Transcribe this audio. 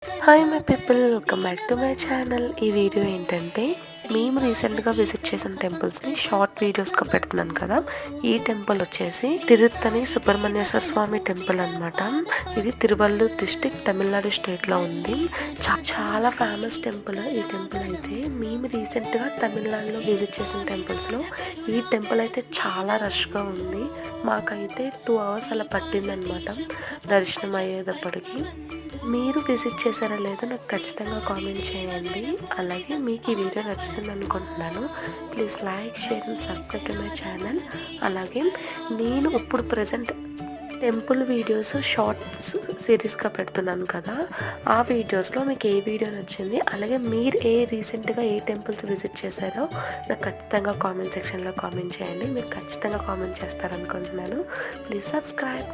Hi my people, welcome back to my channel. ఈ video ఏంటంటే మేము రీసెంట్గా విజిట్ చేసిన టెంపుల్స్ని షార్ట్ వీడియోస్గా పెడుతున్నాను కదా. ఈ టెంపుల్ వచ్చేసి తిరుత్తని సుబ్రహ్మణ్యేశ్వర స్వామి టెంపుల్ అనమాట. ఇది తిరువల్లూర్ డిస్టిక్, తమిళనాడు స్టేట్లో ఉంది. చాలా ఫేమస్ టెంపుల్ ఈ టెంపుల్ అయితే. మేము రీసెంట్గా తమిళనాడులో విజిట్ చేసిన టెంపుల్స్లో ఈ టెంపుల్ అయితే చాలా రష్గా ఉంది. మాకైతే 2 hours అలా పట్టిందనమాట దర్శనం అయ్యేటప్పటికి. మీరు విజిట్ చేశారా లేదో నాకు ఖచ్చితంగా కామెంట్ చేయండి. అలాగే మీకు ఈ వీడియో నచ్చుతుంది అనుకుంటున్నాను. Please like, share and subscribe to my channel. అలాగే నేను ఇప్పుడు ప్రజెంట్ టెంపుల్ వీడియోస్ షార్ట్స్ సిరీస్గా పెడుతున్నాను కదా. ఆ వీడియోస్లో మీకు ఏ వీడియో నచ్చింది, అలాగే మీరు రీసెంట్గా ఏ టెంపుల్స్ విజిట్ చేశారో నాకు ఖచ్చితంగా కామెంట్ సెక్షన్లో కామెంట్ చేయండి. మీరు ఖచ్చితంగా కామెంట్ చేస్తారనుకుంటున్నాను. Please subscribe.